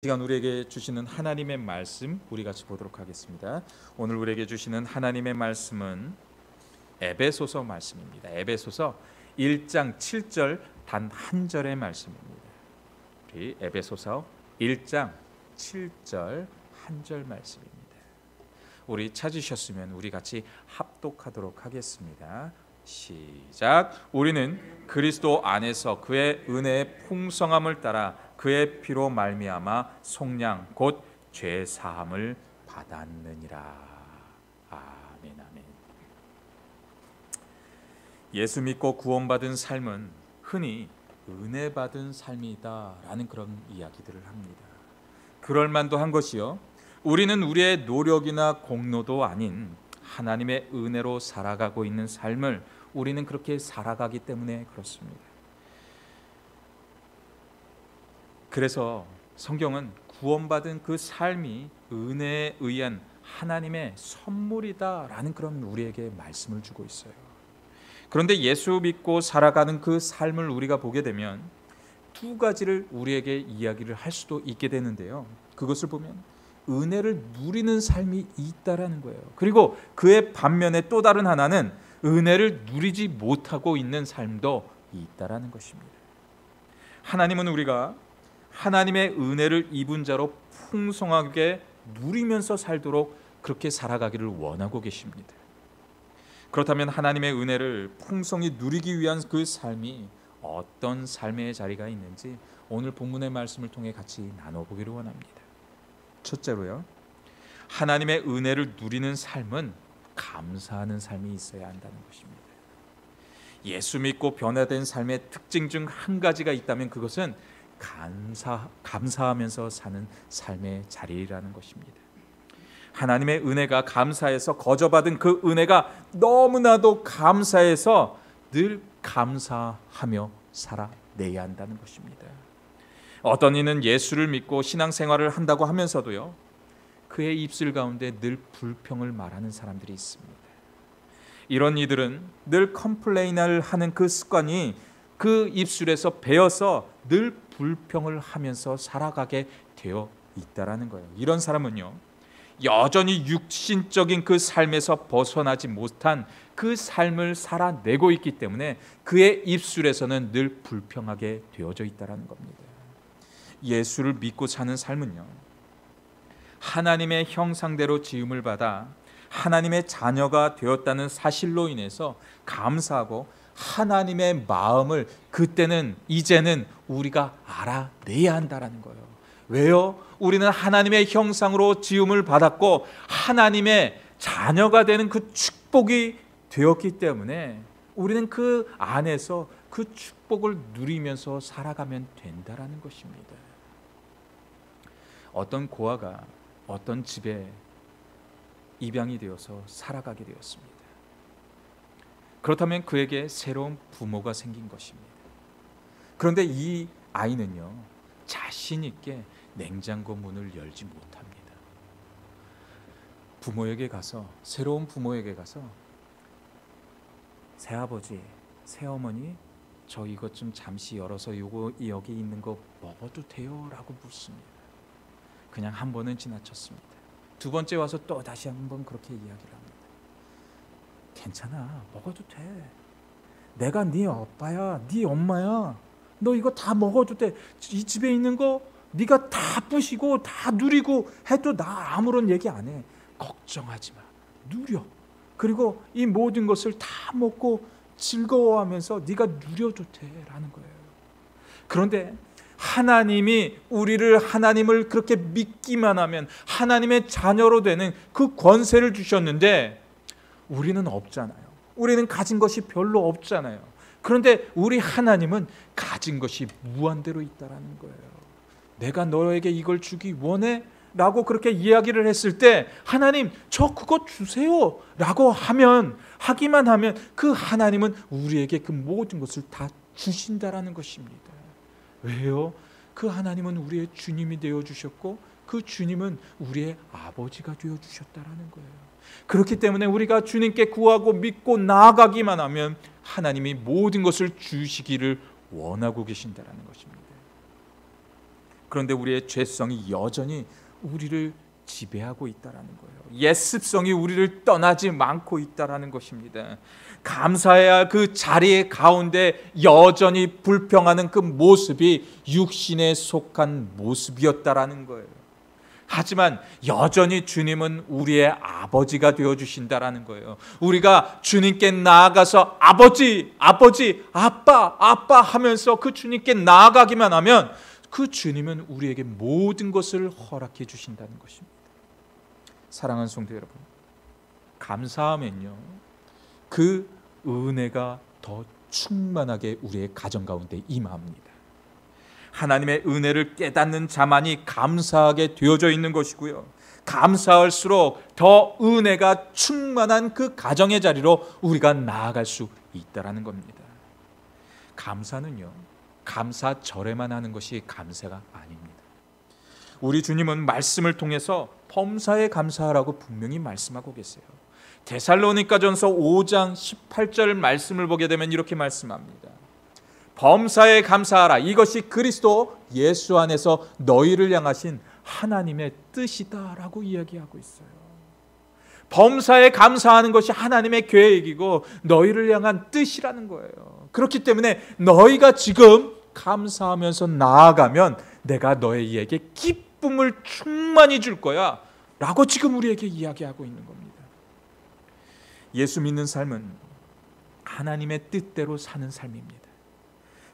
시간 우리에게 주시는 하나님의 말씀 우리 같이 보도록 하겠습니다. 오늘 우리에게 주시는 하나님의 말씀은 에베소서 말씀입니다. 에베소서 1장 7절 단 한 절의 말씀입니다. 우리 에베소서 1장 7절 한 절 말씀입니다. 우리 찾으셨으면 우리 같이 합독하도록 하겠습니다. 시작. 우리는 그리스도 안에서 그의 은혜의 풍성함을 따라 그의 피로 말미암아 속량 곧 죄 사함을 받았느니라. 아멘. 아멘. 예수 믿고 구원받은 삶은 흔히 은혜 받은 삶이다라는 그런 이야기들을 합니다. 그럴 만도 한 것이요, 우리는 우리의 노력이나 공로도 아닌 하나님의 은혜로 살아가고 있는 삶을 우리는 그렇게 살아가기 때문에 그렇습니다. 그래서 성경은 구원받은 그 삶이 은혜에 의한 하나님의 선물이다라는 그런 우리에게 말씀을 주고 있어요. 그런데 예수 믿고 살아가는 그 삶을 우리가 보게 되면 두 가지를 우리에게 이야기를 할 수도 있게 되는데요, 그것을 보면 은혜를 누리는 삶이 있다라는 거예요. 그리고 그의 반면에 또 다른 하나는 은혜를 누리지 못하고 있는 삶도 있다라는 것입니다. 하나님은 우리가 하나님의 은혜를 입은 자로 풍성하게 누리면서 살도록 그렇게 살아가기를 원하고 계십니다. 그렇다면 하나님의 은혜를 풍성히 누리기 위한 그 삶이 어떤 삶의 자리가 있는지 오늘 본문의 말씀을 통해 같이 나눠보기를 원합니다. 첫째로요, 하나님의 은혜를 누리는 삶은 감사하는 삶이 있어야 한다는 것입니다. 예수 믿고 변화된 삶의 특징 중 한 가지가 있다면 그것은 감사하면서 사는 삶의 자리라는 것입니다. 하나님의 은혜가 감사해서 거저받은 그 은혜가 너무나도 감사해서 늘 감사하며 살아내야 한다는 것입니다. 어떤 이는 예수를 믿고 신앙생활을 한다고 하면서도요, 그의 입술 가운데 늘 불평을 말하는 사람들이 있습니다. 이런 이들은 늘 컴플레인을 하는 그 습관이 그 입술에서 배어서 늘 불평을 하면서 살아가게 되어 있다라는 거예요. 이런 사람은요, 여전히 육신적인 그 삶에서 벗어나지 못한 그 삶을 살아내고 있기 때문에 그의 입술에서는 늘 불평하게 되어져 있다라는 겁니다. 예수를 믿고 사는 삶은요, 하나님의 형상대로 지음을 받아 하나님의 자녀가 되었다는 사실로 인해서 감사하고 하나님의 마음을 그때는 이제는 우리가 알아내야 한다라는 거예요. 왜요? 우리는 하나님의 형상으로 지음을 받았고 하나님의 자녀가 되는 그 축복이 되었기 때문에 우리는 그 안에서 그 축복을 누리면서 살아가면 된다라는 것입니다. 어떤 고아가 어떤 집에 입양이 되어서 살아가게 되었습니다. 그렇다면 그에게 새로운 부모가 생긴 것입니다. 그런데 이 아이는요, 자신 있게 냉장고 문을 열지 못합니다. 부모에게 가서, 새로운 부모에게 가서, 새아버지, 새어머니, 저 이것 좀 잠시 열어서 요거 여기 있는 거 먹어도 돼요? 라고 묻습니다. 그냥 한 번은 지나쳤습니다. 두 번째 와서 또 다시 한번 그렇게 이야기를 합니다. 괜찮아, 먹어도 돼. 내가 네 아빠야, 네 엄마야. 너 이거 다 먹어도 돼. 이 집에 있는 거 네가 다 부시고 다 누리고 해도 나 아무런 얘기 안 해. 걱정하지 마. 누려. 그리고 이 모든 것을 다 먹고 즐거워하면서 네가 누려도 돼라는 거예요. 그런데 하나님이 우리를, 하나님을 그렇게 믿기만 하면 하나님의 자녀로 되는 그 권세를 주셨는데 우리는 없잖아요. 우리는 가진 것이 별로 없잖아요. 그런데 우리 하나님은 가진 것이 무한대로 있다라는 거예요. 내가 너에게 이걸 주기 원해? 라고 그렇게 이야기를 했을 때 하나님 저 그거 주세요 라고 하기만 하면 그 하나님은 우리에게 그 모든 것을 다 주신다라는 것입니다. 왜요? 그 하나님은 우리의 주님이 되어주셨고 그 주님은 우리의 아버지가 되어주셨다라는 거예요. 그렇기 때문에 우리가 주님께 구하고 믿고 나아가기만 하면 하나님이 모든 것을 주시기를 원하고 계신다라는 것입니다. 그런데 우리의 죄성이 여전히 우리를 지배하고 있다라는 거예요. 옛 습성이 우리를 떠나지 않고 있다라는 것입니다. 감사해야 그 자리 가운데 여전히 불평하는 그 모습이 육신에 속한 모습이었다라는 거예요. 하지만 여전히 주님은 우리의 아버지가 되어주신다라는 거예요. 우리가 주님께 나아가서 아버지, 아버지, 아빠, 아빠 하면서 그 주님께 나아가기만 하면 그 주님은 우리에게 모든 것을 허락해 주신다는 것입니다. 사랑하는 성도 여러분, 감사하면요, 그 은혜가 더 충만하게 우리의 가정 가운데 임합니다. 하나님의 은혜를 깨닫는 자만이 감사하게 되어져 있는 것이고요, 감사할수록 더 은혜가 충만한 그 가정의 자리로 우리가 나아갈 수 있다라는 겁니다. 감사는요, 감사절에만 하는 것이 감사가 아닙니다. 우리 주님은 말씀을 통해서 범사에 감사하라고 분명히 말씀하고 계세요. 데살로니가전서 5장 18절 말씀을 보게 되면 이렇게 말씀합니다. 범사에 감사하라. 이것이 그리스도 예수 안에서 너희를 향하신 하나님의 뜻이다라고 이야기하고 있어요. 범사에 감사하는 것이 하나님의 계획이고 너희를 향한 뜻이라는 거예요. 그렇기 때문에 너희가 지금 감사하면서 나아가면 내가 너희에게 기쁨을 충만히 줄 거야 라고 지금 우리에게 이야기하고 있는 겁니다. 예수 믿는 삶은 하나님의 뜻대로 사는 삶입니다.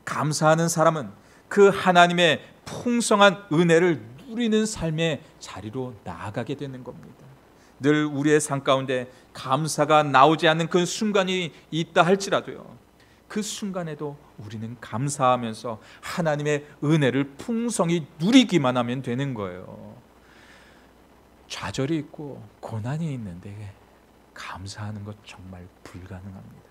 감사하는 사람은 그 하나님의 풍성한 은혜를 누리는 삶의 자리로 나아가게 되는 겁니다. 늘 우리의 삶 가운데 감사가 나오지 않는 그 순간이 있다 할지라도요, 그 순간에도 우리는 감사하면서 하나님의 은혜를 풍성히 누리기만 하면 되는 거예요. 좌절이 있고 고난이 있는데 감사하는 것 정말 불가능합니다.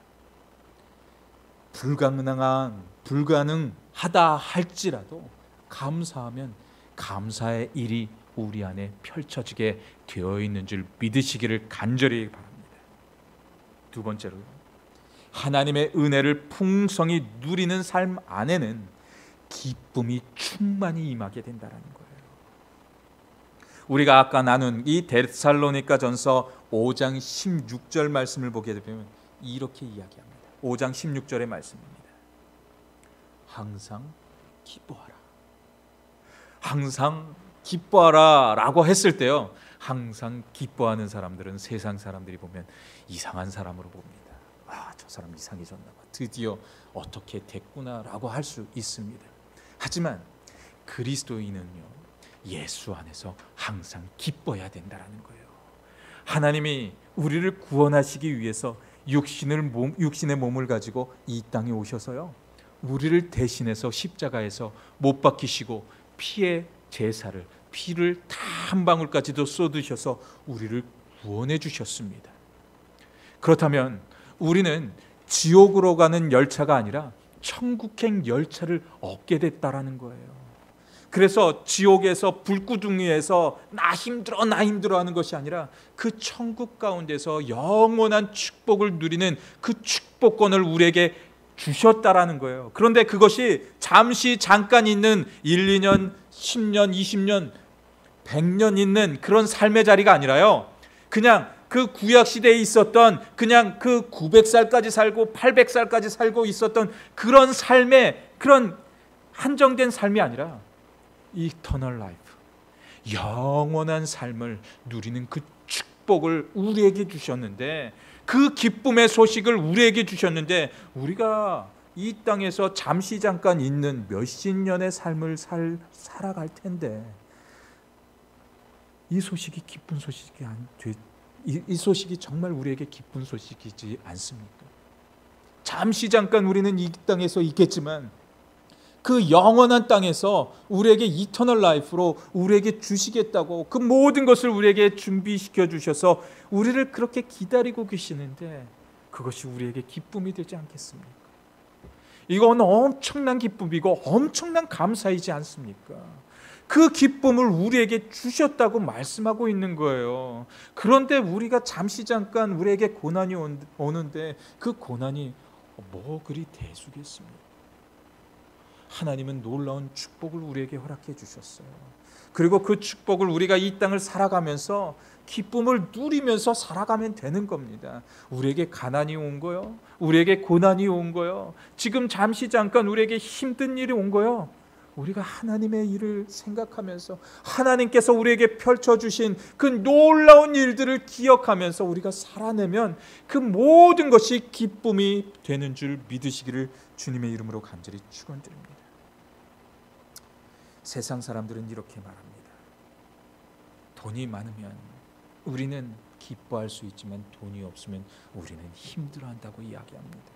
불가능하다 할지라도 감사하면 감사의 일이 우리 안에 펼쳐지게 되어 있는 줄 믿으시기를 간절히 바랍니다. 두 번째로, 하나님의 은혜를 풍성히 누리는 삶 안에는 기쁨이 충만히 임하게 된다는 거예요. 우리가 아까 나눈 이 데살로니가전서 5장 16절 말씀을 보게 되면 이렇게 이야기합니다. 5장 16절의 말씀입니다. 항상 기뻐하라. 항상 기뻐하라 라고 했을 때요, 항상 기뻐하는 사람들은 세상 사람들이 보면 이상한 사람으로 봅니다. 아, 저 사람 이상해졌나 봐. 드디어 어떻게 됐구나 라고 할 수 있습니다. 하지만 그리스도인은요, 예수 안에서 항상 기뻐해야 된다는 거예요. 하나님이 우리를 구원하시기 위해서 육신의 몸을 가지고 이 땅에 오셔서요, 우리를 대신해서 십자가에서 못 박히시고 피의 제사를, 피를 다 한 방울까지도 쏟으셔서 우리를 구원해 주셨습니다. 그렇다면 우리는 지옥으로 가는 열차가 아니라 천국행 열차를 얻게 됐다라는 거예요. 그래서 지옥에서 불구덩이에서 나 힘들어 하는 것이 아니라 그 천국 가운데서 영원한 축복을 누리는 그 축복권을 우리에게 주셨다라는 거예요. 그런데 그것이 잠깐 있는 1, 2년, 10년, 20년, 100년 있는 그런 삶의 자리가 아니라요, 그냥 그 구약시대에 있었던 그냥 그 900살까지 살고 800살까지 살고 있었던 그런 삶의, 그런 한정된 삶이 아니라 Eternal Life, 영원한 삶을 누리는 그 축복을 우리에게 주셨는데, 그 기쁨의 소식을 우리에게 주셨는데, 우리가 이 땅에서 잠깐 있는 몇십 년의 삶을 살아갈 텐데 이 소식이 기쁜 소식이 이 소식이 정말 우리에게 기쁜 소식이지 않습니까? 잠깐 우리는 이 땅에서 있겠지만 그 영원한 땅에서 우리에게 이터널 라이프로 우리에게 주시겠다고 그 모든 것을 우리에게 준비시켜 주셔서 우리를 그렇게 기다리고 계시는데, 그것이 우리에게 기쁨이 되지 않겠습니까? 이건 엄청난 기쁨이고 엄청난 감사이지 않습니까? 그 기쁨을 우리에게 주셨다고 말씀하고 있는 거예요. 그런데 우리가 잠깐 우리에게 고난이 오는데 그 고난이 뭐 그리 대수겠습니까? 하나님은 놀라운 축복을 우리에게 허락해 주셨어요. 그리고 그 축복을 우리가 이 땅을 살아가면서 기쁨을 누리면서 살아가면 되는 겁니다. 우리에게 가난이 온 거요, 우리에게 고난이 온 거요, 지금 잠시 잠깐 우리에게 힘든 일이 온 거요, 우리가 하나님의 일을 생각하면서 하나님께서 우리에게 펼쳐주신 그 놀라운 일들을 기억하면서 우리가 살아내면 그 모든 것이 기쁨이 되는 줄 믿으시기를 주님의 이름으로 간절히 축원드립니다. 세상 사람들은 이렇게 말합니다. 돈이 많으면 우리는 기뻐할 수 있지만 돈이 없으면 우리는 힘들어한다고 이야기합니다.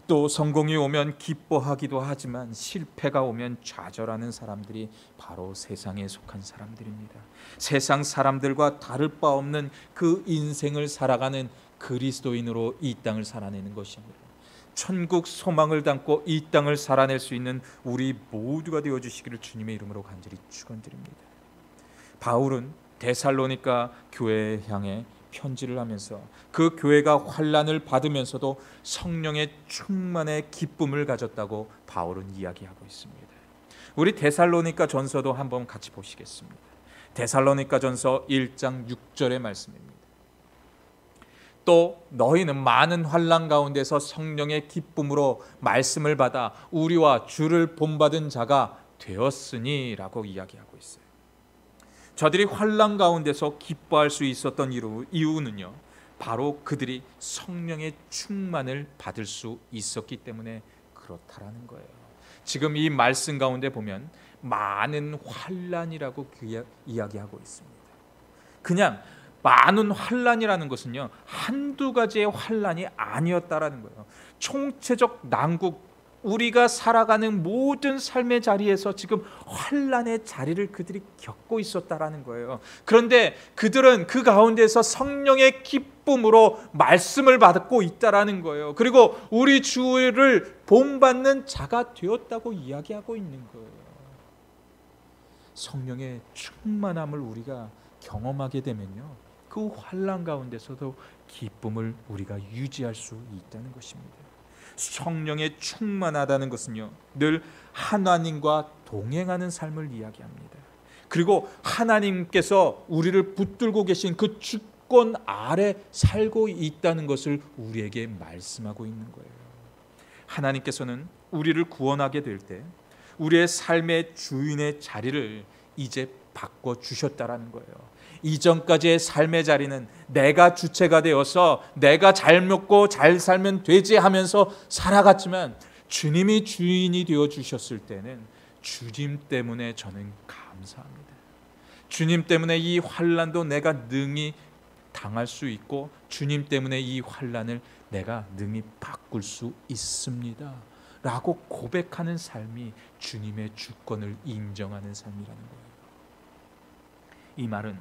또 성공이 오면 기뻐하기도 하지만 실패가 오면 좌절하는 사람들이 바로 세상에 속한 사람들입니다. 세상 사람들과 다를 바 없는 그 인생을 살아가는 그리스도인으로 이 땅을 살아내는 것입니다. 천국 소망을 담고 이 땅을 살아낼 수 있는 우리 모두가 되어주시기를 주님의 이름으로 간절히 축원드립니다. 바울은 데살로니가 교회에 향해 편지를 하면서 그 교회가 환난을 받으면서도 성령의 충만의 기쁨을 가졌다고 바울은 이야기하고 있습니다. 우리 데살로니가 전서도 한번 같이 보시겠습니다. 데살로니가 전서 1장 6절의 말씀입니다. 또 너희는 많은 환난 가운데서 성령의 기쁨으로 말씀을 받아 우리와 주를 본받은 자가 되었으니 라고 이야기하고 있어요. 저들이 환난 가운데서 기뻐할 수 있었던 이유는요, 바로 그들이 성령의 충만을 받을 수 있었기 때문에 그렇다라는 거예요. 지금 이 말씀 가운데 보면 많은 환난이라고 이야기하고 있습니다. 그냥 많은 환난이라는 것은요, 한두 가지의 환난이 아니었다라는 거예요. 총체적 난국, 우리가 살아가는 모든 삶의 자리에서 지금 환난의 자리를 그들이 겪고 있었다라는 거예요. 그런데 그들은 그 가운데서 성령의 기쁨으로 말씀을 받고 있다라는 거예요. 그리고 우리 주를 본받는 자가 되었다고 이야기하고 있는 거예요. 성령의 충만함을 우리가 경험하게 되면요, 그 환난 가운데서도 기쁨을 우리가 유지할 수 있다는 것입니다. 성령에 충만하다는 것은요, 늘 하나님과 동행하는 삶을 이야기합니다. 그리고 하나님께서 우리를 붙들고 계신 그 주권 아래 살고 있다는 것을 우리에게 말씀하고 있는 거예요. 하나님께서는 우리를 구원하게 될 때 우리의 삶의 주인의 자리를 이제 바꿔주셨다라는 거예요. 이전까지의 삶의 자리는 내가 주체가 되어서 내가 잘 먹고 잘 살면 되지 하면서 살아갔지만, 주님이 주인이 되어주셨을 때는 주님 때문에 저는 감사합니다. 주님 때문에 이 환난도 내가 능히 당할 수 있고, 주님 때문에 이 환난을 내가 능히 바꿀 수 있습니다 라고 고백하는 삶이 주님의 주권을 인정하는 삶이라는 거예요. 이 말은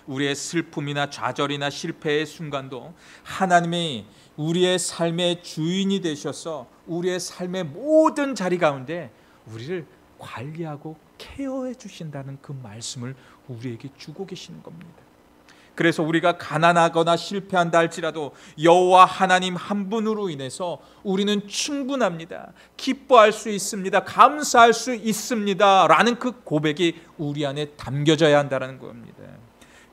우리의 슬픔이나 좌절이나 실패의 순간도 하나님이 우리의 삶의 주인이 되셔서 우리의 삶의 모든 자리 가운데 우리를 관리하고 케어해 주신다는 그 말씀을 우리에게 주고 계시는 겁니다. 그래서 우리가 가난하거나 실패한다 할지라도 여호와 하나님 한 분으로 인해서 우리는 충분합니다, 기뻐할 수 있습니다, 감사할 수 있습니다 라는 그 고백이 우리 안에 담겨져야 한다는 겁니다.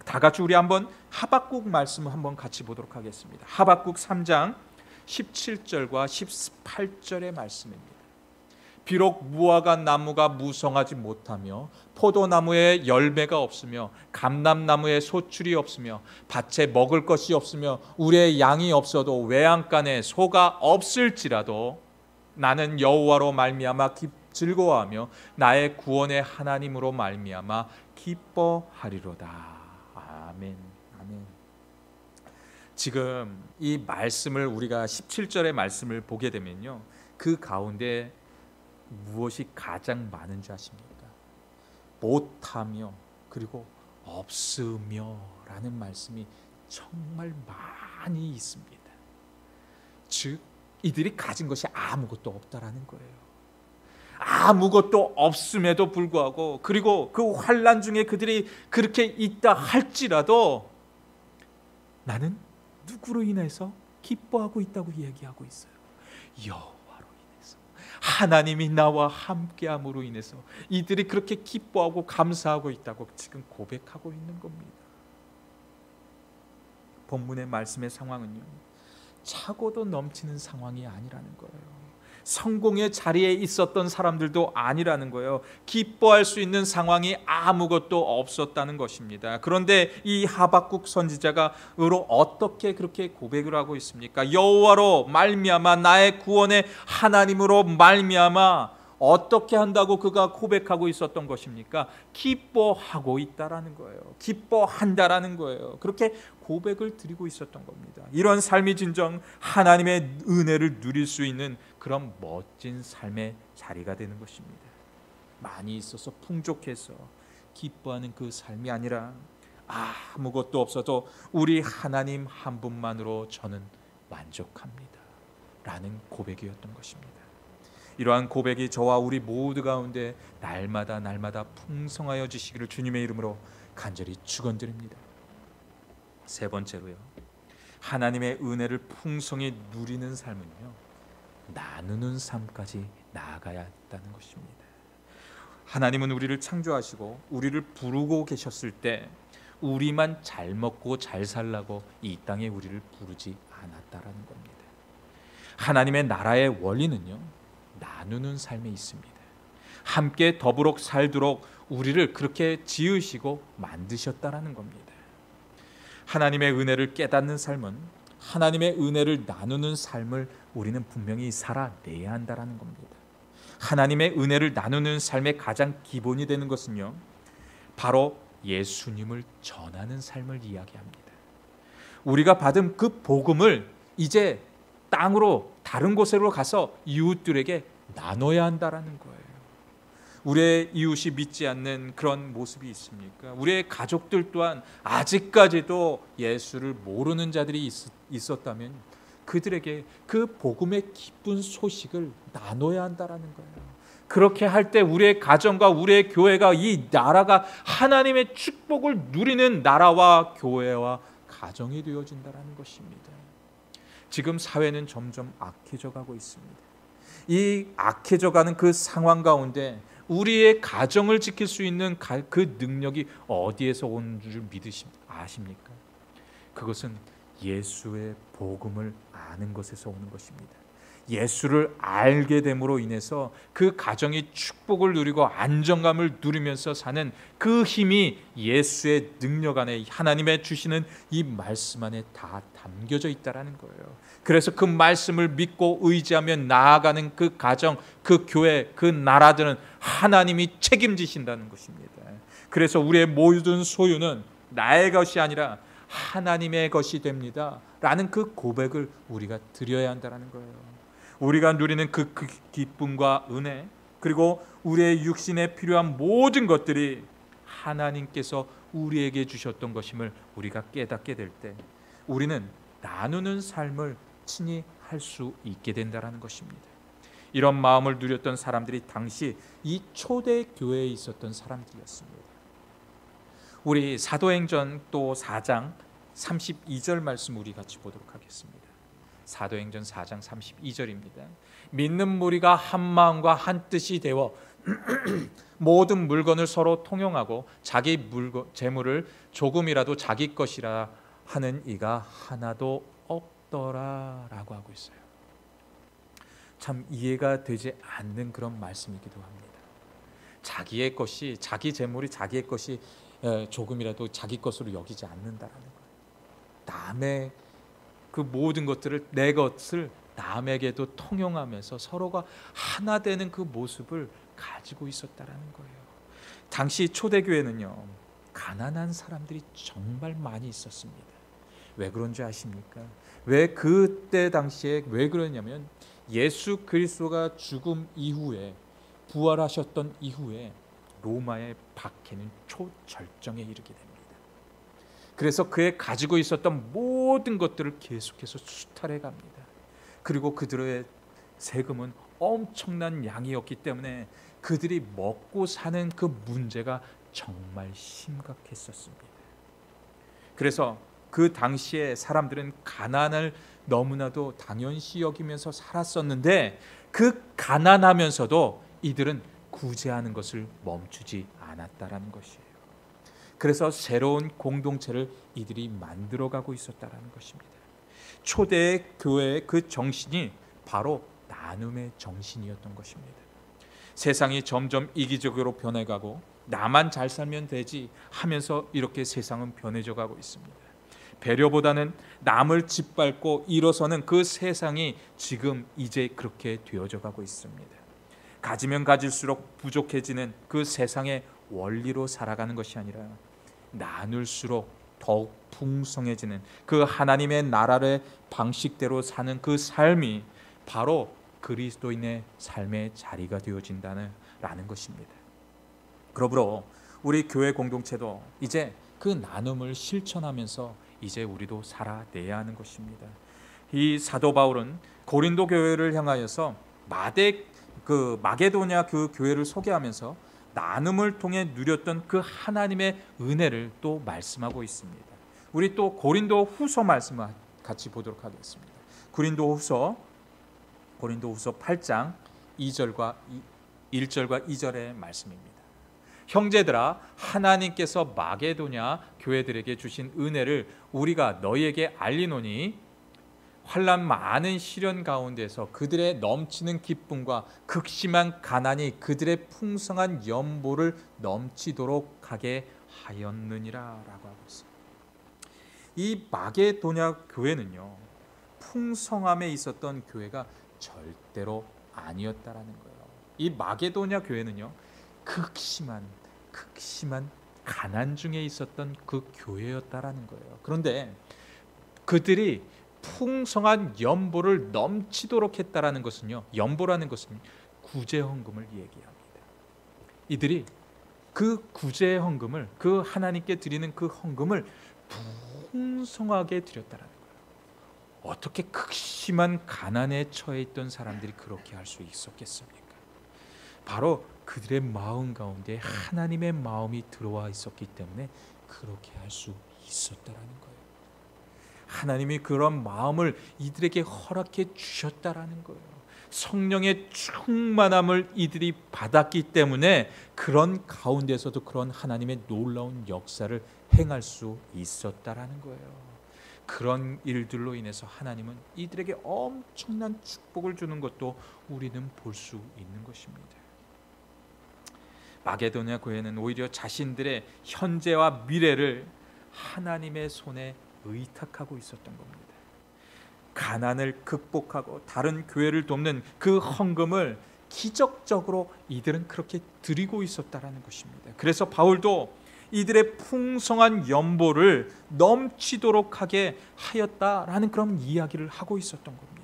다 같이 우리 한번 하박국 말씀을 한번 같이 보도록 하겠습니다. 하박국 3장 17절과 18절의 말씀입니다. 비록 무화과 나무가 무성하지 못하며 포도나무에 열매가 없으며 감람나무에 소출이 없으며 밭에 먹을 것이 없으며 우리의 양이 없어도 외양간에 소가 없을지라도 나는 여호와로 말미암아 즐거워하며 나의 구원의 하나님으로 말미암아 기뻐하리로다. 아멘. 아멘. 지금 이 말씀을 우리가 17절의 말씀을 보게 되면요, 그 가운데 무엇이 가장 많은지 아십니까? 못하며 그리고 없으며 라는 말씀이 정말 많이 있습니다. 즉 이들이 가진 것이 아무것도 없다라는 거예요. 아무것도 없음에도 불구하고, 그리고 그 환난 중에 그들이 그렇게 있다 할지라도 나는 누구로 인해서 기뻐하고 있다고 얘기하고 있어요. 여호와로 인해서, 하나님이 나와 함께함으로 인해서 이들이 그렇게 기뻐하고 감사하고 있다고 지금 고백하고 있는 겁니다. 본문의 말씀의 상황은요, 차고도 넘치는 상황이 아니라는 거예요. 성공의 자리에 있었던 사람들도 아니라는 거예요. 기뻐할 수 있는 상황이 아무것도 없었다는 것입니다. 그런데 이 하박국 선지자가 어떻게 그렇게 고백을 하고 있습니까? 여호와로 말미암아, 나의 구원의 하나님으로 말미암아, 어떻게 한다고 그가 고백하고 있었던 것입니까? 기뻐하고 있다라는 거예요. 기뻐한다라는 거예요. 그렇게 고백을 드리고 있었던 겁니다. 이런 삶이 진정 하나님의 은혜를 누릴 수 있는 그런 멋진 삶의 자리가 되는 것입니다. 많이 있어서 풍족해서 기뻐하는 그 삶이 아니라 아무것도 없어도 우리 하나님 한 분만으로 저는 만족합니다 라는 고백이었던 것입니다. 이러한 고백이 저와 우리 모두 가운데 날마다 풍성하여 지시기를 주님의 이름으로 간절히 축원드립니다. 세 번째로요, 하나님의 은혜를 풍성히 누리는 삶은요, 나누는 삶까지 나아가야 한다는 것입니다. 하나님은 우리를 창조하시고 우리를 부르고 계셨을 때 우리만 잘 먹고 잘 살라고 이 땅에 우리를 부르지 않았다라는 겁니다. 하나님의 나라의 원리는요, 나누는 삶에 있습니다. 함께 더불어 살도록 우리를 그렇게 지으시고 만드셨다라는 겁니다. 하나님의 은혜를 깨닫는 삶은 하나님의 은혜를 나누는 삶을 우리는 분명히 살아내야 한다라는 겁니다. 하나님의 은혜를 나누는 삶의 가장 기본이 되는 것은요, 바로 예수님을 전하는 삶을 이야기합니다. 우리가 받은 그 복음을 이제 땅으로 다른 곳으로 가서 이웃들에게 나눠야 한다라는 거예요. 우리의 이웃이 믿지 않는 그런 모습이 있습니까? 우리의 가족들 또한 아직까지도 예수를 모르는 자들이 있었다면 그들에게 그 복음의 기쁜 소식을 나눠야 한다라는 거예요. 그렇게 할 때 우리의 가정과 우리의 교회가, 이 나라가 하나님의 축복을 누리는 나라와 교회와 가정이 되어진다라는 것입니다. 지금 사회는 점점 악해져 가고 있습니다. 이 악해져 가는 그 상황 가운데 우리의 가정을 지킬 수 있는 그 능력이 어디에서 오는 줄 아십니까? 그것은 예수의 복음을 아는 것에서 오는 것입니다. 예수를 알게 됨으로 인해서 그 가정이 축복을 누리고 안정감을 누리면서 사는 그 힘이 예수의 능력 안에, 하나님의 주시는 이 말씀 안에 다 담겨져 있다라는 거예요. 그래서 그 말씀을 믿고 의지하며 나아가는 그 가정, 그 교회, 그 나라들은 하나님이 책임지신다는 것입니다. 그래서 우리의 모든 소유는 나의 것이 아니라 하나님의 것이 됩니다 라는 그 고백을 우리가 드려야 한다는 거예요. 우리가 누리는 그 기쁨과 은혜, 그리고 우리의 육신에 필요한 모든 것들이 하나님께서 우리에게 주셨던 것임을 우리가 깨닫게 될 때 우리는 나누는 삶을 친히 할 수 있게 된다는 것입니다. 이런 마음을 누렸던 사람들이 당시 이 초대 교회에 있었던 사람들이었습니다. 우리 사도행전 또 4장 32절 말씀 우리 같이 보도록 하겠습니다. 사도행전 4장 32절입니다. 믿는 무리가 한 마음과 한 뜻이 되어 모든 물건을 서로 통용하고 자기 재물을 조금이라도 자기 것이라 하는 이가 하나도 없더라라고 하고 있어요. 참 이해가 되지 않는 그런 말씀이기도 합니다. 자기의 것이, 자기 재물이 자기의 것이 조금이라도 자기 것으로 여기지 않는다라는 거예요. 남의 그 모든 것들을, 내 것을 남에게도 통용하면서 서로가 하나 되는 그 모습을 가지고 있었다라는 거예요. 당시 초대교회는요, 가난한 사람들이 정말 많이 있었습니다. 왜 그런지 아십니까? 왜 그때 당시에 왜 그러냐면 예수 그리스도가 죽음 이후에, 부활하셨던 이후에 로마의 박해는 초절정에 이르게 됩니다. 그래서 그의 가지고 있었던 모든 것들을 계속해서 수탈해 갑니다. 그리고 그들의 세금은 엄청난 양이었기 때문에 그들이 먹고 사는 그 문제가 정말 심각했었습니다. 그래서 그 당시에 사람들은 가난을 너무나도 당연시 여기면서 살았었는데 그 가난하면서도 이들은 구제하는 것을 멈추지 않았다라는 것이에요. 그래서 새로운 공동체를 이들이 만들어가고 있었다라는 것입니다. 초대 교회의 그 정신이 바로 나눔의 정신이었던 것입니다. 세상이 점점 이기적으로 변해가고 나만 잘 살면 되지 하면서 이렇게 세상은 변해져 가고 있습니다. 배려보다는 남을 짓밟고 일어서는 그 세상이 지금 이제 그렇게 되어져 가고 있습니다. 가지면 가질수록 부족해지는 그 세상의 원리로 살아가는 것이 아니라 나눌수록 더욱 풍성해지는 그 하나님의 나라의 방식대로 사는 그 삶이 바로 그리스도인의 삶의 자리가 되어진다는 것입니다. 그러므로 우리 교회 공동체도 이제 그 나눔을 실천하면서 이제 우리도 살아내야 하는 것입니다. 이 사도 바울은 고린도 교회를 향하여서 마게도냐 그 교회를 소개하면서 나눔을 통해 누렸던 그 하나님의 은혜를 또 말씀하고 있습니다. 우리 또 고린도 후서 말씀을 같이 보도록 하겠습니다. 고린도 후서 8장 1절과 2절의 말씀입니다. 형제들아, 하나님께서 마게도냐 교회들에게 주신 은혜를 우리가 너희에게 알리노니 환난 많은 시련 가운데서 그들의 넘치는 기쁨과 극심한 가난이 그들의 풍성한 연보를 넘치도록 하게 하였느니라 라고 하고 있어요. 이 마게도냐 교회는요, 풍성함에 있었던 교회가 절대로 아니었다라는 거예요. 이 마게도냐 교회는요, 극심한 가난 중에 있었던 그 교회였다라는 거예요. 그런데 그들이 풍성한 연보를 넘치도록 했다라는 것은요, 연보라는 것은 구제헌금을 얘기합니다. 이들이 그 구제헌금을, 그 하나님께 드리는 그 헌금을 풍성하게 드렸다라는 거예요. 어떻게 극심한 가난에 처해 있던 사람들이 그렇게 할 수 있었겠습니까? 바로 그들의 마음 가운데 하나님의 마음이 들어와 있었기 때문에 그렇게 할 수 있었다라는 거예요. 하나님이 그런 마음을 이들에게 허락해 주셨다라는 거예요. 성령의 충만함을 이들이 받았기 때문에 그런 가운데서도 그런 하나님의 놀라운 역사를 행할 수 있었다라는 거예요. 그런 일들로 인해서 하나님은 이들에게 엄청난 축복을 주는 것도 우리는 볼 수 있는 것입니다. 마게도냐 교회는 오히려 자신들의 현재와 미래를 하나님의 손에 의탁하고 있었던 겁니다. 가난을 극복하고 다른 교회를 돕는 그 헌금을 기적적으로 이들은 그렇게 드리고 있었다라는 것입니다. 그래서 바울도 이들의 풍성한 연보를 넘치도록 하게 하였다라는 그런 이야기를 하고 있었던 겁니다.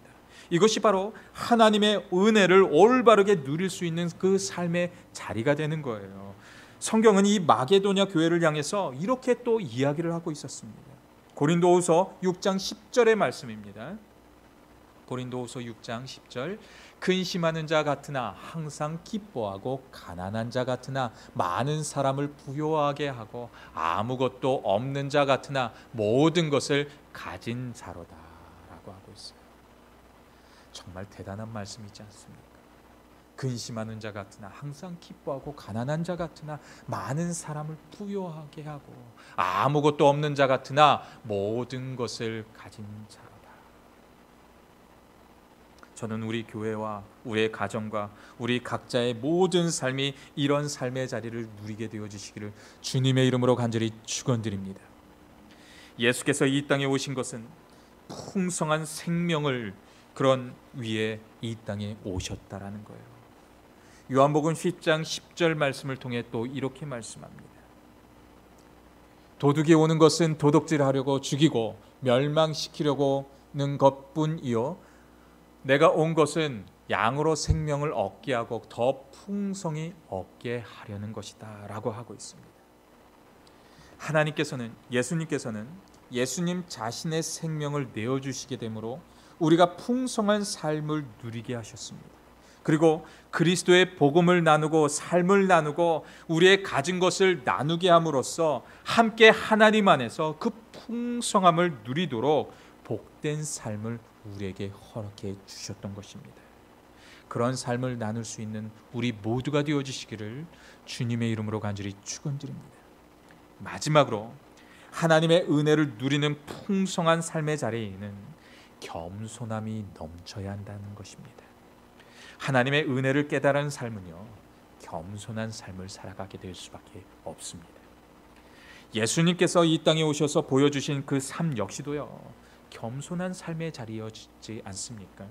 이것이 바로 하나님의 은혜를 올바르게 누릴 수 있는 그 삶의 자리가 되는 거예요. 성경은 이 마게도냐 교회를 향해서 이렇게 또 이야기를 하고 있었습니다. 고린도후서 6장 10절의 말씀입니다. 고린도후서 6장 10절, 근심하는 자 같으나 항상 기뻐하고 가난한 자 같으나 많은 사람을 부요하게 하고 아무것도 없는 자 같으나 모든 것을 가진 자로다 라고 하고 있어요. 정말 대단한 말씀이지 않습니까? 근심하는 자 같으나 항상 기뻐하고 가난한 자 같으나 많은 사람을 부요하게 하고 아무것도 없는 자 같으나 모든 것을 가진 자로다. 저는 우리 교회와 우리의 가정과 우리 각자의 모든 삶이 이런 삶의 자리를 누리게 되어지시기를 주님의 이름으로 간절히 축원드립니다. 예수께서 이 땅에 오신 것은 풍성한 생명을 그런 위에 이 땅에 오셨다라는 거예요. 요한복음 10장 10절 말씀을 통해 또 이렇게 말씀합니다. 도둑이 오는 것은 도둑질하려고 죽이고 멸망시키려고는 것뿐이요 내가 온 것은 양으로 생명을 얻게 하고 더 풍성히 얻게 하려는 것이다 라고 하고 있습니다. 하나님께서는, 예수님께서는 예수님 자신의 생명을 내어주시게 되므로 우리가 풍성한 삶을 누리게 하셨습니다. 그리고 그리스도의 복음을 나누고 삶을 나누고 우리의 가진 것을 나누게 함으로써 함께 하나님 안에서 그 풍성함을 누리도록 복된 삶을 우리에게 허락해 주셨던 것입니다. 그런 삶을 나눌 수 있는 우리 모두가 되어주시기를 주님의 이름으로 간절히 축원드립니다. 마지막으로 하나님의 은혜를 누리는 풍성한 삶의 자리에는 겸손함이 넘쳐야 한다는 것입니다. 하나님의 은혜를 깨달은 삶은요, 겸손한 삶을 살아가게 될 수밖에 없습니다. 예수님께서 이 땅에 오셔서 보여주신 그 삶 역시도요, 겸손한 삶의 자리였지 않습니까?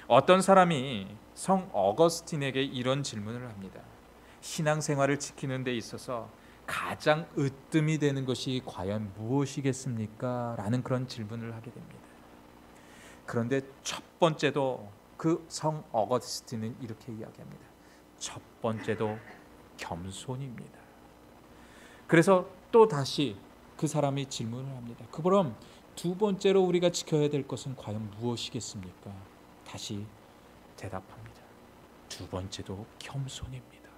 어떤 사람이 성 어거스틴에게 이런 질문을 합니다. 신앙생활을 지키는 데 있어서 가장 으뜸이 되는 것이 과연 무엇이겠습니까? 라는 그런 질문을 하게 됩니다. 그런데 첫 번째도 그 성 어거스틴은 이렇게 이야기합니다. 첫 번째도 겸손입니다. 그래서 또 다시 그 사람이 질문을 합니다. 그럼 두 번째로 우리가 지켜야 될 것은 과연 무엇이겠습니까? 다시 대답합니다. 두 번째도 겸손입니다.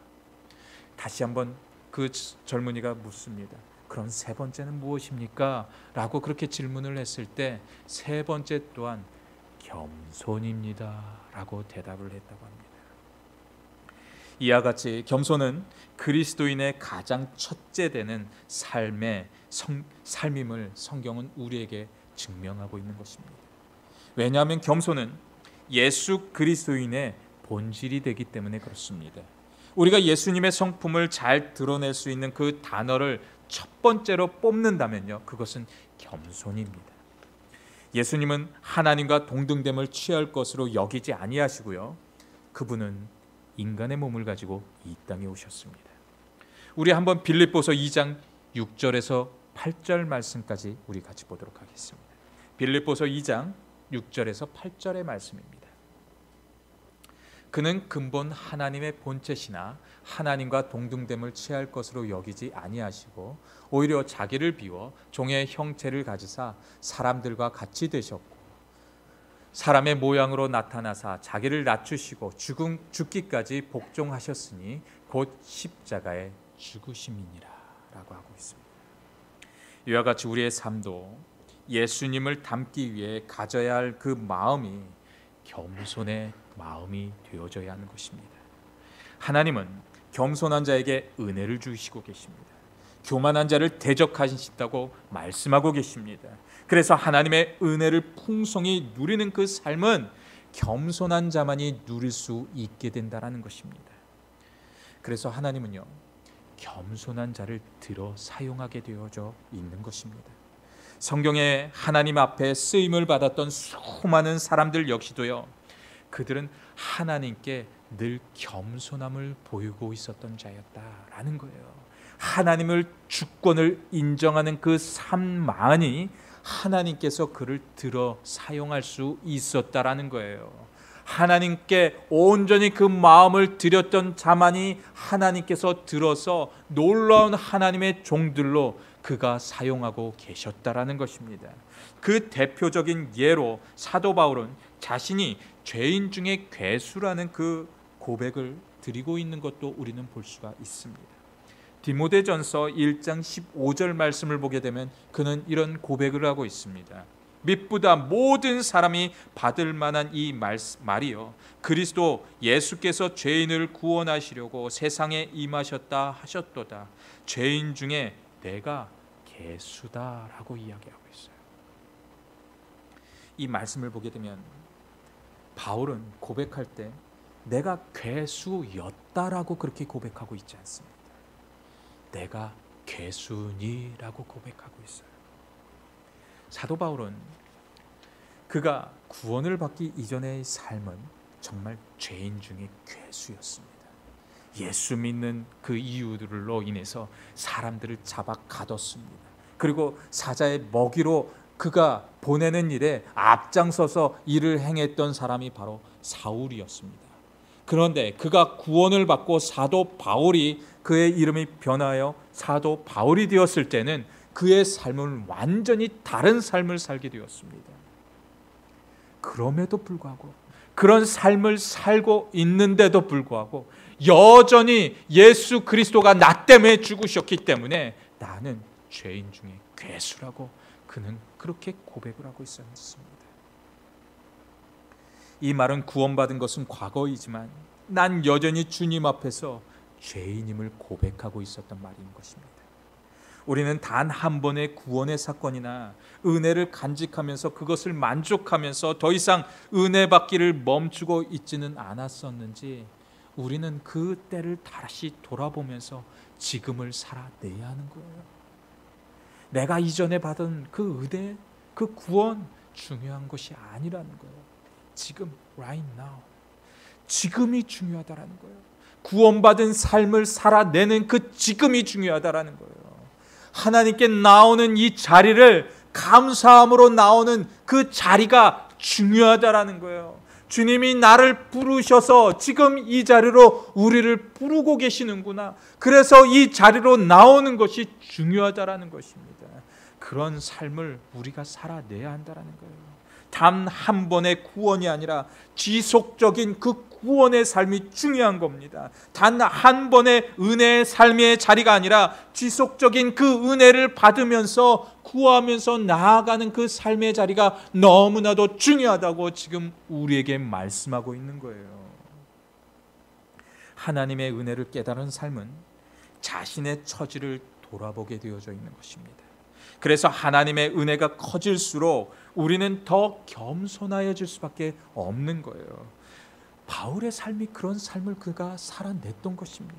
다시 한번 그 젊은이가 묻습니다. 그럼 세 번째는 무엇입니까? 라고 그렇게 질문을 했을 때 세 번째 또한 겸손입니다 라고 대답을 했다고 합니다. 이와 같이 겸손은 그리스도인의 가장 첫째 되는 삶임을 성경은 우리에게 증명하고 있는 것입니다. 왜냐하면 겸손은 예수 그리스도인의 본질이 되기 때문에 그렇습니다. 우리가 예수님의 성품을 잘 드러낼 수 있는 그 단어를 첫 번째로 뽑는다면요, 그것은 겸손입니다. 예수님은 하나님과 동등됨을 취할 것으로 여기지 아니하시고요, 그분은 인간의 몸을 가지고 이 땅에 오셨습니다. 우리 한번 빌립보서 2장 6절에서 8절 말씀까지 우리 같이 보도록 하겠습니다. 빌립보서 2장 6절에서 8절의 말씀입니다. 그는 근본 하나님의 본체시나 하나님과 동등됨을 취할 것으로 여기지 아니하시고 오히려 자기를 비워 종의 형체를 가지사 사람들과 같이 되셨고 사람의 모양으로 나타나사 자기를 낮추시고 죽기까지 복종하셨으니 곧 십자가에 죽으심이니라 라고 하고 있습니다. 이와 같이 우리의 삶도 예수님을 닮기 위해 가져야 할 그 마음이 겸손의 마음이 되어져야 하는 것입니다. 하나님은 겸손한 자에게 은혜를 주시고 계십니다. 교만한 자를 대적하신다고 말씀하고 계십니다. 그래서 하나님의 은혜를 풍성히 누리는 그 삶은 겸손한 자만이 누릴 수 있게 된다는 것입니다. 그래서 하나님은요, 겸손한 자를 들어 사용하게 되어져 있는 것입니다. 성경에 하나님 앞에 쓰임을 받았던 수많은 사람들 역시도요, 그들은 하나님께 늘 겸손함을 보이고 있었던 자였다라는 거예요. 하나님을 주권을 인정하는 그 삶만이 하나님께서 그를 들어 사용할 수 있었다라는 거예요. 하나님께 온전히 그 마음을 드렸던 자만이 하나님께서 들어서 놀라운 하나님의 종들로 그가 사용하고 계셨다라는 것입니다. 그 대표적인 예로 사도 바울은 자신이 죄인 중에 괴수라는 그 고백을 드리고 있는 것도 우리는 볼 수가 있습니다. 디모데전서 1장 15절 말씀을 보게 되면 그는 이런 고백을 하고 있습니다. mit보다 모든 사람이 받을 만한 이 말이요, 그리스도 예수께서 죄인을 구원하시려고 세상에 임하셨다 하셨도다. 죄인 중에 내가 괴수다라고 이야기하고 있어요. 이 말씀을 보게 되면 바울은 고백할 때 내가 괴수였다라고 그렇게 고백하고 있지 않습니다. 내가 괴수니라고 고백하고 있어요. 사도 바울은 그가 구원을 받기 이전의 삶은 정말 죄인 중에 괴수였습니다. 예수 믿는 그 이유들로 인해서 사람들을 잡아 가뒀습니다. 그리고 사자의 먹이로 그가 보내는 일에 앞장서서 일을 행했던 사람이 바로 사울이었습니다. 그런데 그가 구원을 받고 사도 바울이 그의 이름이 변하여 사도 바울이 되었을 때는 그의 삶은 완전히 다른 삶을 살게 되었습니다. 그럼에도 불구하고 그런 삶을 살고 있는데도 불구하고 여전히 예수 그리스도가 나 때문에 죽으셨기 때문에 나는 죄인 중에 괴수라고 그는 그렇게 고백을 하고 있었습니다. 이 말은 구원받은 것은 과거이지만 난 여전히 주님 앞에서 죄인임을 고백하고 있었던 말인 것입니다. 우리는 단 한 번의 구원의 사건이나 은혜를 간직하면서 그것을 만족하면서 더 이상 은혜 받기를 멈추고 있지는 않았었는지 우리는 그 때를 다시 돌아보면서 지금을 살아내야 하는 거예요. 내가 이전에 받은 그 은혜, 그 구원 중요한 것이 아니라는 거예요. 지금, right now. 지금이 중요하다라는 거예요. 구원받은 삶을 살아내는 그 지금이 중요하다라는 거예요. 하나님께 나오는 이 자리를 감사함으로 나오는 그 자리가 중요하다라는 거예요. 주님이 나를 부르셔서 지금 이 자리로 우리를 부르고 계시는구나. 그래서 이 자리로 나오는 것이 중요하다라는 것입니다. 그런 삶을 우리가 살아내야 한다라는 거예요. 단 한 번의 구원이 아니라 지속적인 그 구원의 삶이 중요한 겁니다. 단 한 번의 은혜의 삶의 자리가 아니라 지속적인 그 은혜를 받으면서 구하면서 나아가는 그 삶의 자리가 너무나도 중요하다고 지금 우리에게 말씀하고 있는 거예요. 하나님의 은혜를 깨달은 삶은 자신의 처지를 돌아보게 되어져 있는 것입니다. 그래서 하나님의 은혜가 커질수록 우리는 더 겸손해질 수밖에 없는 거예요. 바울의 삶이 그런 삶을 그가 살아냈던 것입니다.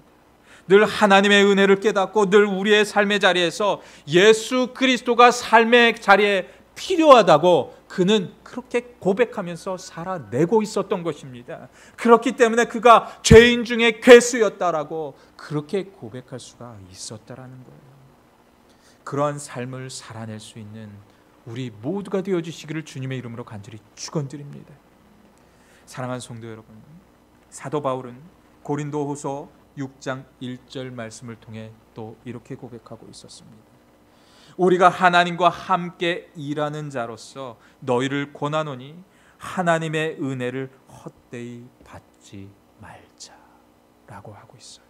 늘 하나님의 은혜를 깨닫고 늘 우리의 삶의 자리에서 예수 그리스도가 삶의 자리에 필요하다고 그는 그렇게 고백하면서 살아내고 있었던 것입니다. 그렇기 때문에 그가 죄인 중에 괴수였다라고 그렇게 고백할 수가 있었다라는 거예요. 그러한 삶을 살아낼 수 있는 우리 모두가 되어주시기를 주님의 이름으로 간절히 축원드립니다. 사랑하는 성도 여러분, 사도 바울은 고린도후서 6장 1절 말씀을 통해 또 이렇게 고백하고 있었습니다. 우리가 하나님과 함께 일하는 자로서 너희를 권하노니 하나님의 은혜를 헛되이 받지 말자라고 하고 있어요.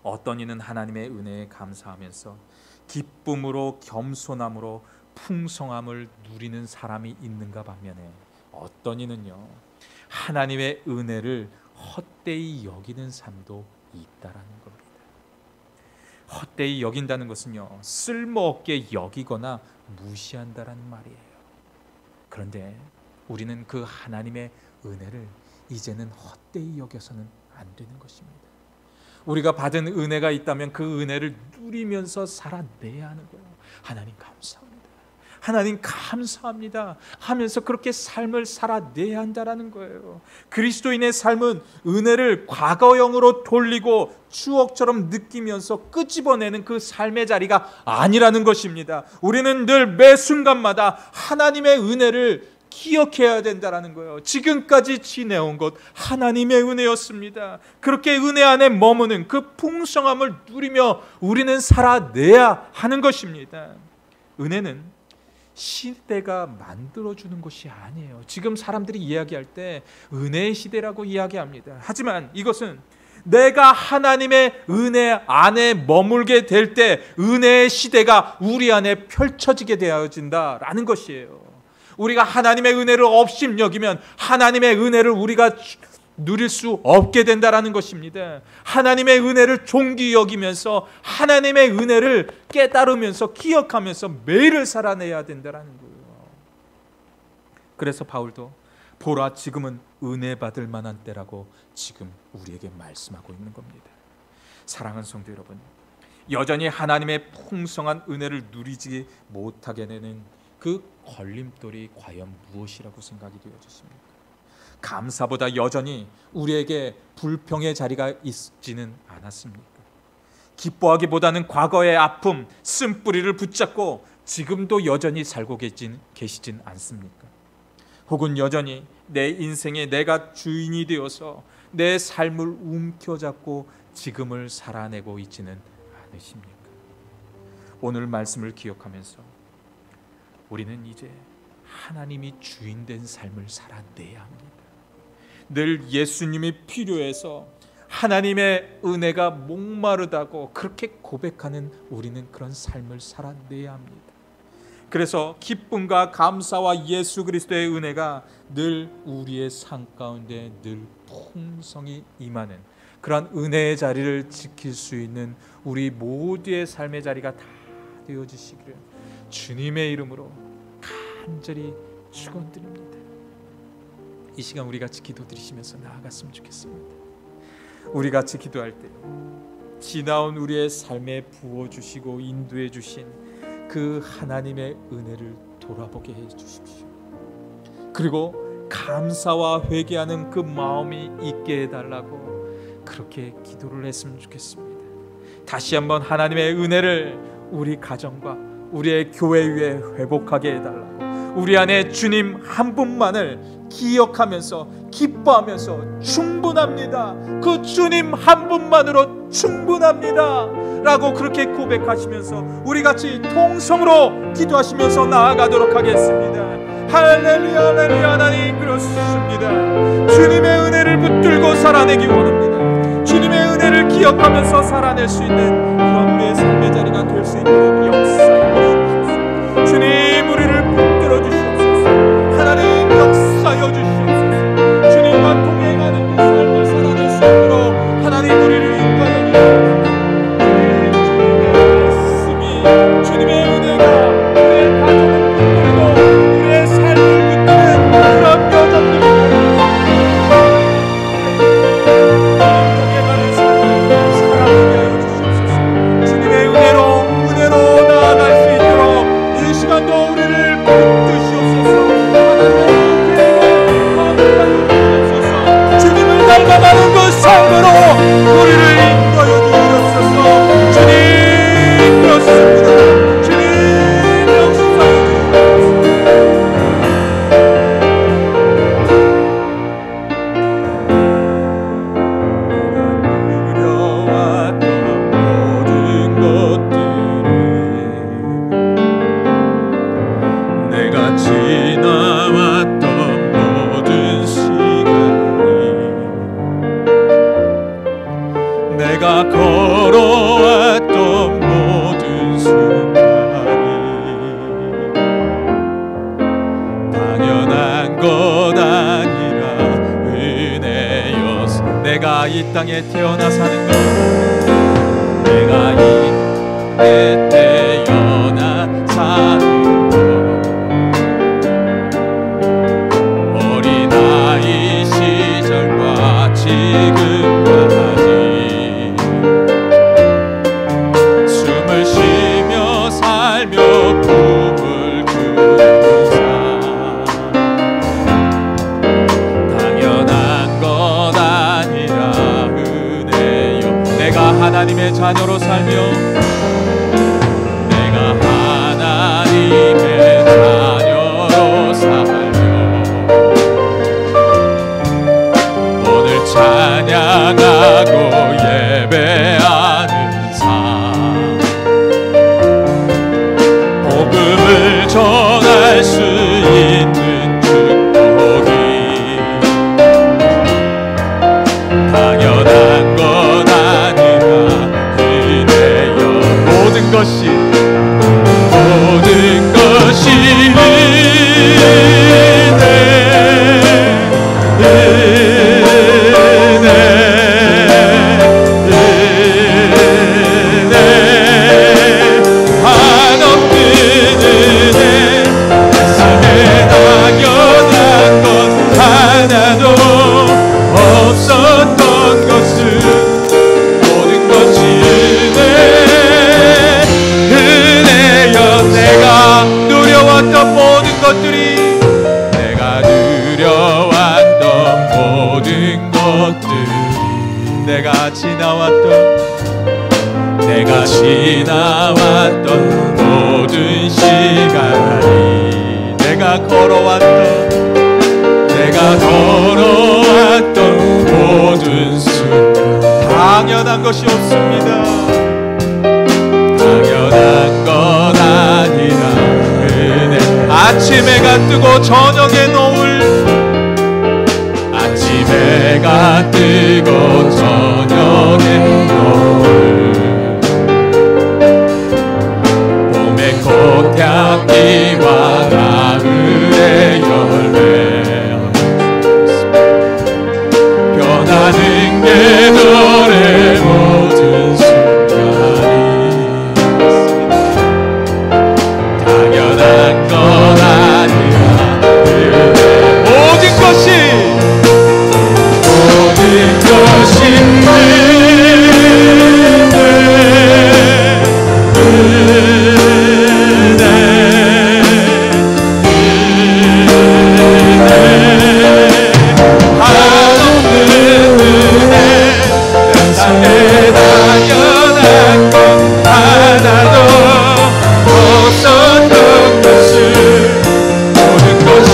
어떤 이는 하나님의 은혜에 감사하면서 기쁨으로 겸손함으로 풍성함을 누리는 사람이 있는가 반면에 어떤 이는요 하나님의 은혜를 헛되이 여기는 삶도 있다라는 겁니다. 헛되이 여긴다는 것은요 쓸모없게 여기거나 무시한다라는 말이에요. 그런데 우리는 그 하나님의 은혜를 이제는 헛되이 여겨서는 안 되는 것입니다. 우리가 받은 은혜가 있다면 그 은혜를 누리면서 살아내야 하는 거예요. 하나님 감사합니다. 하나님 감사합니다 하면서 그렇게 삶을 살아내야 한다라는 거예요. 그리스도인의 삶은 은혜를 과거형으로 돌리고 추억처럼 느끼면서 끄집어내는 그 삶의 자리가 아니라는 것입니다. 우리는 늘 매 순간마다 하나님의 은혜를 기억해야 된다라는 거예요. 지금까지 지내온 것 하나님의 은혜였습니다. 그렇게 은혜 안에 머무는 그 풍성함을 누리며 우리는 살아내야 하는 것입니다. 은혜는 시대가 만들어주는 것이 아니에요. 지금 사람들이 이야기할 때 은혜의 시대라고 이야기합니다. 하지만 이것은 내가 하나님의 은혜 안에 머물게 될 때 은혜의 시대가 우리 안에 펼쳐지게 되어진다라는 것이에요. 우리가 하나님의 은혜를 업심여기면 하나님의 은혜를 우리가 누릴 수 없게 된다라는 것입니다. 하나님의 은혜를 존귀 여기면서 하나님의 은혜를 깨달으면서 기억하면서 매일을 살아내야 된다라는 거예요. 그래서 바울도 보라 지금은 은혜 받을 만한 때라고 지금 우리에게 말씀하고 있는 겁니다. 사랑하는 성도 여러분, 여전히 하나님의 풍성한 은혜를 누리지 못하게 되는 그 걸림돌이 과연 무엇이라고 생각이 되어졌습니까? 감사보다 여전히 우리에게 불평의 자리가 있지는 않았습니까? 기뻐하기보다는 과거의 아픔, 쓴뿌리를 붙잡고 지금도 여전히 살고 계시진 않습니까? 혹은 여전히 내 인생에 내가 주인이 되어서 내 삶을 움켜잡고 지금을 살아내고 있지는 않으십니까? 오늘 말씀을 기억하면서 우리는 이제 하나님이 주인된 삶을 살아내야 합니다. 늘 예수님이 필요해서 하나님의 은혜가 목마르다고 그렇게 고백하는 우리는 그런 삶을 살아내야 합니다. 그래서 기쁨과 감사와 예수 그리스도의 은혜가 늘 우리의 삶 가운데 늘 풍성히 임하는 그러한 은혜의 자리를 지킬 수 있는 우리 모두의 삶의 자리가 다 되어지시기를 주님의 이름으로 간절히 축원드립니다. 이 시간 우리 같이 기도드리시면서 나아갔으면 좋겠습니다. 우리 같이 기도할 때 지나온 우리의 삶에 부어주시고 인도해 주신 그 하나님의 은혜를 돌아보게 해주십시오. 그리고 감사와 회개하는 그 마음이 있게 해달라고 그렇게 기도를 했으면 좋겠습니다. 다시 한번 하나님의 은혜를 우리 가정과 우리의 교회 위에 회복하게 해달라고, 우리 안에 주님 한 분만을 기억하면서 기뻐하면서 충분합니다, 그 주님 한 분만으로 충분합니다 라고 그렇게 고백하시면서 우리 같이 통성으로 기도하시면서 나아가도록 하겠습니다. 할렐루야 할렐루야. 하나님 그렇습니다. 주님의 은혜를 붙들고 살아내기 원합니다. 주님의 은혜를 기억하면서 살아낼 수 있는 그런 우리의 삶의 자리가 될 수 있도록 역사해 주시옵소서. 주님 우리를 붙들어 주시옵소서. 하나님 역사여 주시옵소서. 주님과 동행하는 그 삶을 살아낼 수 있도록 하나님 우리를 인도하여 주시옵소서. 주님의 은혜가 우리의 가정을 붙들고 우리의 삶을 붙드는 그런 여정들이 동행하는 삶을 살아가게 하여 주시옵소서. 주님의 은혜로 나아갈 수 있도록 이 시간도 우리를 붙드시옵소서. 주님을 닮아가는 그 삶으로 우리를 인도하여 주시옵소서. 주님 그렇습니다. 내가 걸어왔던 모든 순간이 당연한 것 아니라 은혜였어. 내가 이 땅에 태어나 사는 것, 내가 이 땅에 태어나 사는 것, 어린아이 시절과 지금까지 쉬며 살며 꿈을 꾸는 삶, 당연한 것 아니라 은혜요. 내가 하나님의 자녀로 살며, 내가 하나님의 자녀로 살며 오늘 찬양하고 예배하는 삶, 복음을 전할 수 있는 축복이 당연한 것 아니라 은혜여. 모든 것이 내가 지나왔던 모든 시간이, 내가 걸어왔던 모든 순간 당연한 것이 없습니다. 당연한 것 아니라 은혜. 아침해가 해가 뜨고 저녁에 노을, 아침 해가 뜨고 저녁에 노을, 봄의 꽃향기와 가을의 열매, 변하는 계절의 모든 순간이 당연한 건 아니야. 모든 것이 당연한 건 하나도 없었던 것을, 모든 것이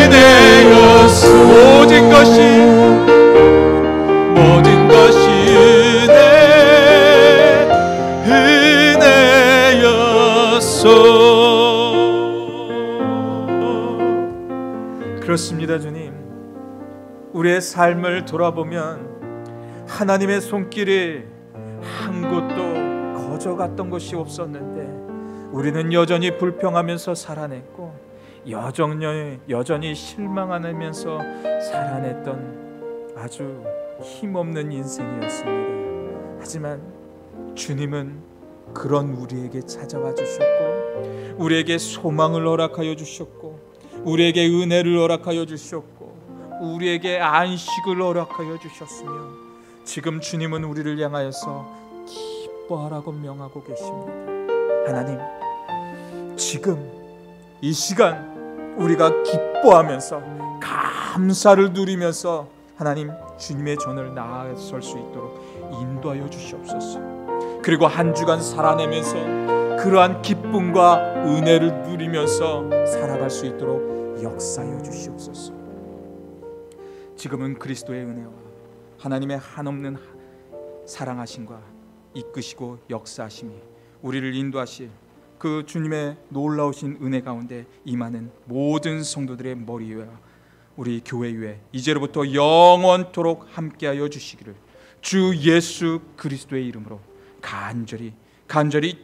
은혜였어. 모든 것이 그렇습니다. 주님, 우리의 삶을 돌아보면 하나님의 손길이 한 곳도 거저갔던 것이 없었는데 우리는 여전히 불평하면서 살아냈고 여전히 실망하면서 살아냈던 아주 힘없는 인생이었습니다. 하지만 주님은 그런 우리에게 찾아와 주셨고 우리에게 소망을 허락하여 주셨고 우리에게 은혜를 허락하여 주셨고 우리에게 안식을 허락하여 주셨으며 지금 주님은 우리를 향하여서 기뻐하라고 명하고 계십니다. 하나님, 지금 이 시간 우리가 기뻐하면서 감사를 누리면서 하나님 주님의 전을 나아설 수 있도록 인도하여 주시옵소서. 그리고 한 주간 살아내면서 그러한 기쁨과 은혜를 누리면서 살아갈 수 있도록 역사하여 주시옵소서. 지금은 그리스도의 은혜와 하나님의 한없는 사랑하심과 이끄시고 역사하심이 우리를 인도하실 그 주님의 놀라우신 은혜 가운데 임하는 모든 성도들의 머리 위와 우리 교회 위에 이제로부터 영원토록 함께하여 주시기를 주 예수 그리스도의 이름으로 간절히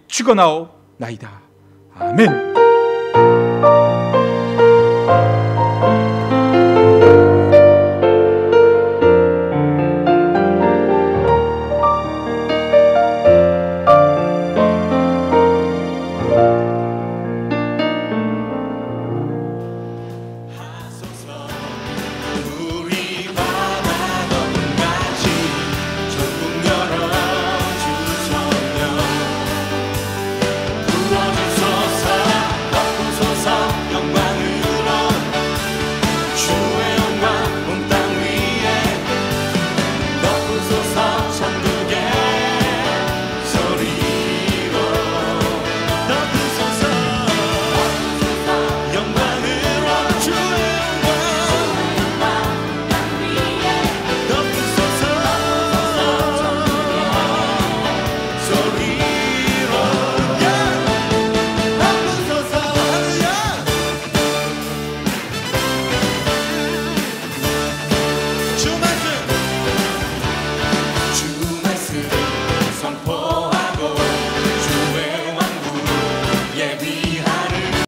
축원하옵나이다. 아멘.